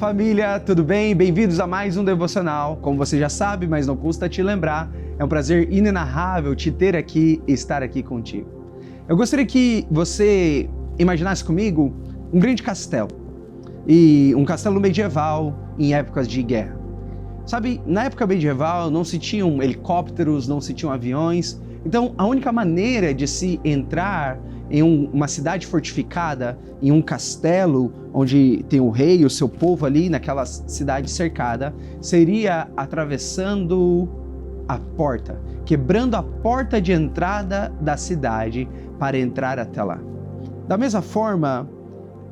família, tudo bem? Bem-vindos a mais um devocional. Como você já sabe, mas não custa te lembrar, é um prazer inenarrável te ter aqui e estar aqui contigo. Eu gostaria que você imaginasse comigo um grande castelo, e um castelo medieval em épocas de guerra. Sabe, na época medieval não se tinham helicópteros, não se tinham aviões, então a única maneira de se entrar em uma cidade fortificada, em um castelo onde tem o rei e o seu povo ali naquela cidade cercada, seria atravessando a porta, quebrando a porta de entrada da cidade para entrar até lá. Da mesma forma,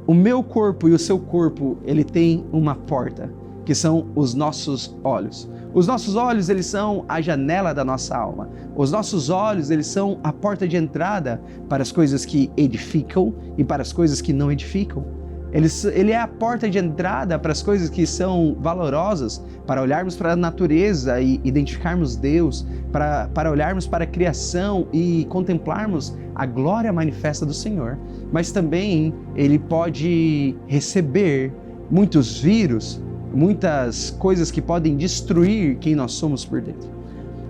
o meu corpo e o seu corpo, ele tem uma porta, que são os nossos olhos. Os nossos olhos, eles são a janela da nossa alma. Os nossos olhos, eles são a porta de entrada para as coisas que edificam e para as coisas que não edificam. Ele é a porta de entrada para as coisas que são valorosas, para olharmos para a natureza e identificarmos Deus, para olharmos para a criação e contemplarmos a glória manifesta do Senhor. Mas também ele pode receber muitos vírus, muitas coisas que podem destruir quem nós somos por dentro.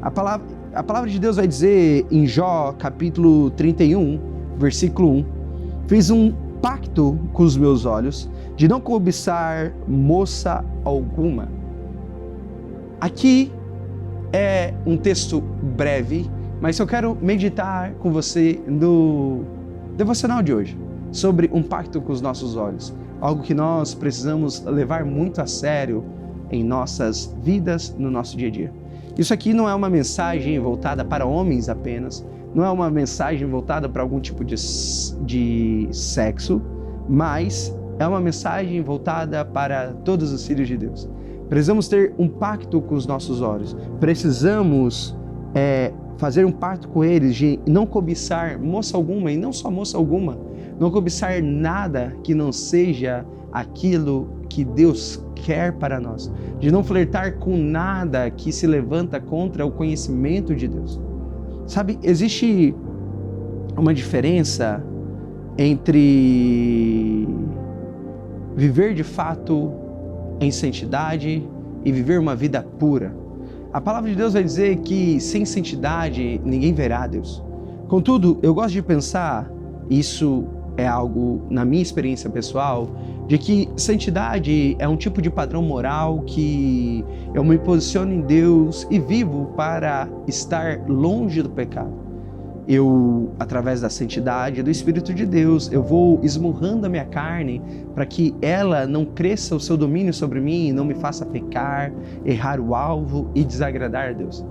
A palavra de Deus vai dizer em Jó, capítulo 31, versículo 1, fiz um pacto com os meus olhos de não cobiçar moça alguma. Aqui é um texto breve, mas eu quero meditar com você no devocional de hoje, sobre um pacto com os nossos olhos. Algo que nós precisamos levar muito a sério em nossas vidas, no nosso dia a dia. Isso aqui não é uma mensagem voltada para homens apenas, não é uma mensagem voltada para algum tipo de sexo, mas é uma mensagem voltada para todos os filhos de Deus. Precisamos ter um pacto com os nossos olhos, precisamos fazer um pacto com eles de não cobiçar moça alguma, e não só moça alguma, não cobiçar nada que não seja aquilo que Deus quer para nós, de não flertar com nada que se levanta contra o conhecimento de Deus. Sabe, existe uma diferença entre viver de fato em santidade e viver uma vida pura. A palavra de Deus vai dizer que sem santidade ninguém verá Deus. Contudo, eu gosto de pensar, isso é algo na minha experiência pessoal, de que santidade é um tipo de padrão moral que eu me posiciono em Deus e vivo para estar longe do pecado. Eu, através da santidade do Espírito de Deus, eu vou esmurrando a minha carne para que ela não cresça o seu domínio sobre mim e não me faça pecar, errar o alvo e desagradar a Deus.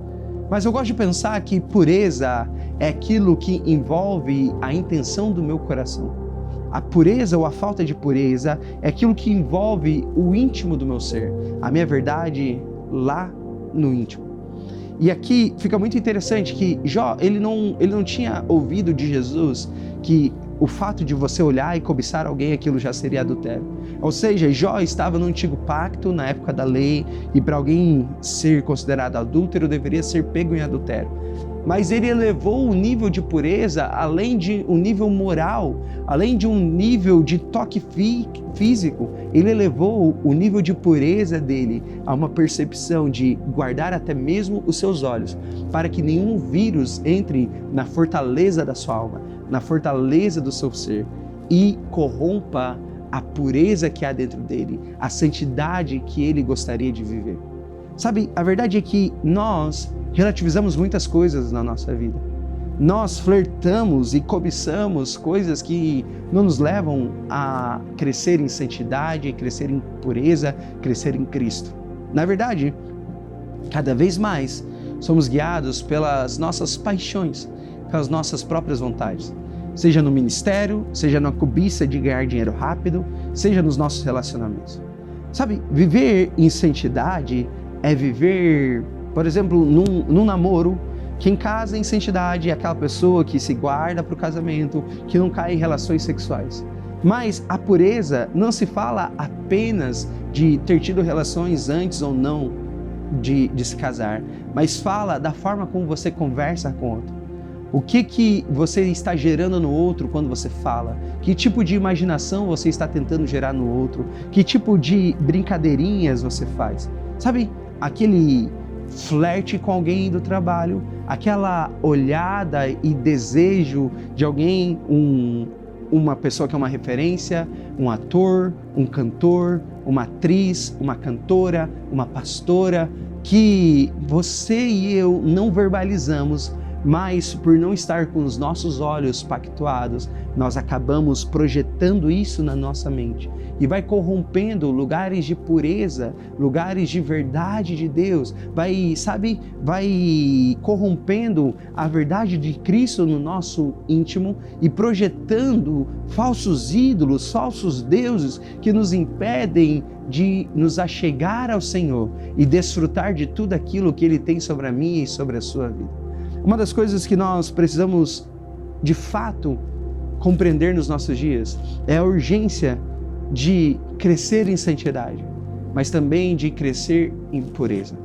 Mas eu gosto de pensar que pureza é aquilo que envolve a intenção do meu coração. A pureza ou a falta de pureza é aquilo que envolve o íntimo do meu ser, a minha verdade lá no íntimo. E aqui fica muito interessante que Jó, ele não tinha ouvido de Jesus que o fato de você olhar e cobiçar alguém, aquilo já seria adultério. Ou seja, Jó estava no antigo pacto, na época da lei, e para alguém ser considerado adúltero, deveria ser pego em adultério. Mas ele elevou o nível de pureza além de um nível moral, além de um nível de toque físico. Ele elevou o nível de pureza dele a uma percepção de guardar até mesmo os seus olhos, para que nenhum vírus entre na fortaleza da sua alma, na fortaleza do seu ser e corrompa a pureza que há dentro dele, a santidade que ele gostaria de viver. Sabe, a verdade é que nós relativizamos muitas coisas na nossa vida. Nós flertamos e cobiçamos coisas que não nos levam a crescer em santidade, crescer em pureza, crescer em Cristo. Na verdade, cada vez mais somos guiados pelas nossas paixões, pelas nossas próprias vontades. Seja no ministério, seja na cobiça de ganhar dinheiro rápido, seja nos nossos relacionamentos. Sabe, viver em santidade é viver, por exemplo, num namoro. Quem casa em santidade é aquela pessoa que se guarda para o casamento, que não cai em relações sexuais. Mas a pureza não se fala apenas de ter tido relações antes ou não de se casar, mas fala da forma como você conversa com o outro. O que você está gerando no outro quando você fala? Que tipo de imaginação você está tentando gerar no outro? Que tipo de brincadeirinhas você faz? Sabe, aquele flerte com alguém do trabalho, aquela olhada e desejo de alguém, uma pessoa que é uma referência, um ator, um cantor, uma atriz, uma cantora, uma pastora, que você e eu não verbalizamos, mas por não estar com os nossos olhos pactuados, nós acabamos projetando isso na nossa mente e vai corrompendo lugares de pureza, lugares de verdade de Deus, vai corrompendo a verdade de Cristo no nosso íntimo e projetando falsos ídolos, falsos deuses que nos impedem de nos achegar ao Senhor e desfrutar de tudo aquilo que Ele tem sobre a minha e sobre a sua vida. Uma das coisas que nós precisamos, de fato, compreender nos nossos dias é a urgência de crescer em santidade, mas também de crescer em pureza.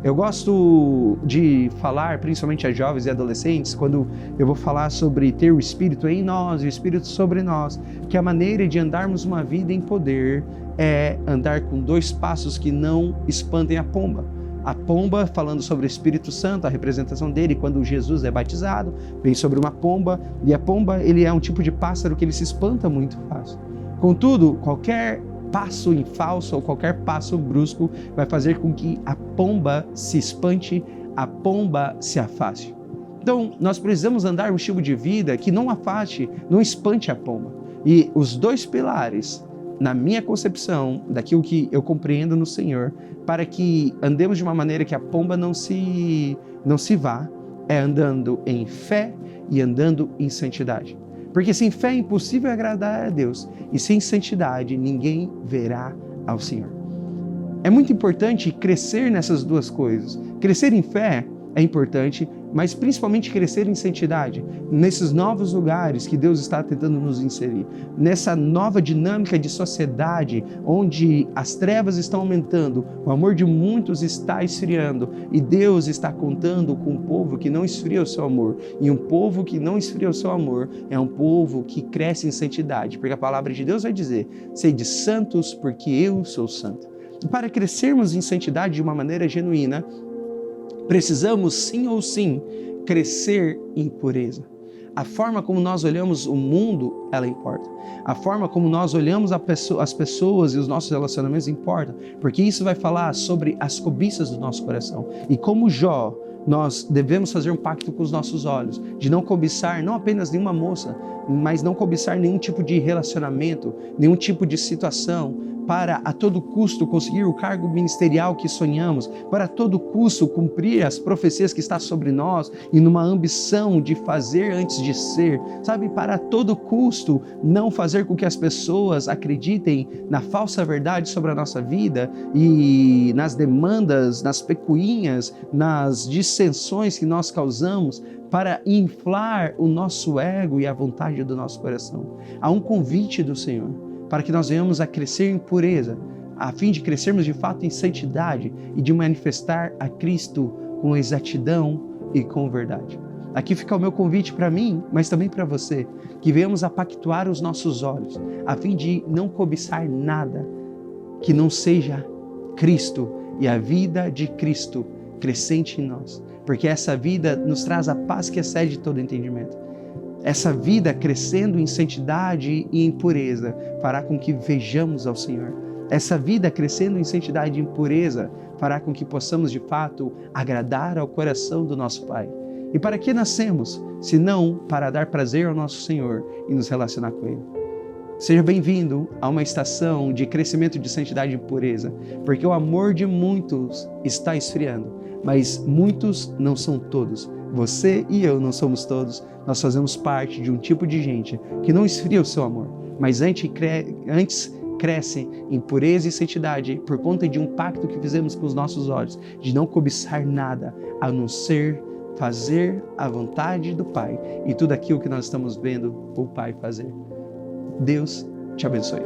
Eu gosto de falar, principalmente a jovens e adolescentes, quando eu vou falar sobre ter o Espírito em nós e o Espírito sobre nós, que a maneira de andarmos uma vida em poder é andar com 2 passos que não espantem a pomba. A pomba, falando sobre o Espírito Santo, a representação dele, quando Jesus é batizado, vem sobre uma pomba, e a pomba, ele é um tipo de pássaro que ele se espanta muito fácil. Contudo, qualquer passo em falso ou qualquer passo brusco vai fazer com que a pomba se espante, a pomba se afaste. Então, nós precisamos andar um estilo de vida que não afaste, não espante a pomba. E os 2 pilares, na minha concepção, daquilo que eu compreendo no Senhor, para que andemos de uma maneira que a pomba não se vá, é andando em fé e andando em santidade. Porque sem fé é impossível agradar a Deus, e sem santidade ninguém verá ao Senhor. É muito importante crescer nessas 2 coisas. Crescer em fé é importante, mas principalmente crescer em santidade, nesses novos lugares que Deus está tentando nos inserir, nessa nova dinâmica de sociedade, onde as trevas estão aumentando, o amor de muitos está esfriando, e Deus está contando com um povo que não esfria o seu amor, e um povo que não esfria o seu amor é um povo que cresce em santidade, porque a palavra de Deus vai dizer: sede santos porque eu sou santo. E para crescermos em santidade de uma maneira genuína, precisamos sim ou sim crescer em pureza. A forma como nós olhamos o mundo, ela importa. A forma como nós olhamos as pessoas e os nossos relacionamentos importa, porque isso vai falar sobre as cobiças do nosso coração. E como Jó, nós devemos fazer um pacto com os nossos olhos, de não cobiçar não apenas nenhuma moça, mas não cobiçar nenhum tipo de relacionamento, nenhum tipo de situação, para a todo custo conseguir o cargo ministerial que sonhamos, para a todo custo cumprir as profecias que estão sobre nós e numa ambição de fazer antes de ser, sabe, para a todo custo não fazer com que as pessoas acreditem na falsa verdade sobre a nossa vida e nas demandas, nas pecuinhas, nas dissensões que nós causamos para inflar o nosso ego e a vontade do nosso coração. Há um convite do Senhor para que nós venhamos a crescer em pureza, a fim de crescermos de fato em santidade e de manifestar a Cristo com exatidão e com verdade. Aqui fica o meu convite para mim, mas também para você, que venhamos a pactuar os nossos olhos, a fim de não cobiçar nada que não seja Cristo e a vida de Cristo crescente em nós, porque essa vida nos traz a paz que excede todo entendimento. Essa vida crescendo em santidade e em pureza fará com que vejamos ao Senhor. Essa vida crescendo em santidade e em pureza fará com que possamos de fato agradar ao coração do nosso Pai. E para que nascemos, se não para dar prazer ao nosso Senhor e nos relacionar com Ele? Seja bem-vindo a uma estação de crescimento de santidade e pureza, porque o amor de muitos está esfriando, mas muitos não são todos. Você e eu não somos todos, nós fazemos parte de um tipo de gente que não esfria o seu amor, mas antes cresce em pureza e santidade por conta de um pacto que fizemos com os nossos olhos, de não cobiçar nada, a não ser fazer a vontade do Pai e tudo aquilo que nós estamos vendo o Pai fazer. Deus te abençoe.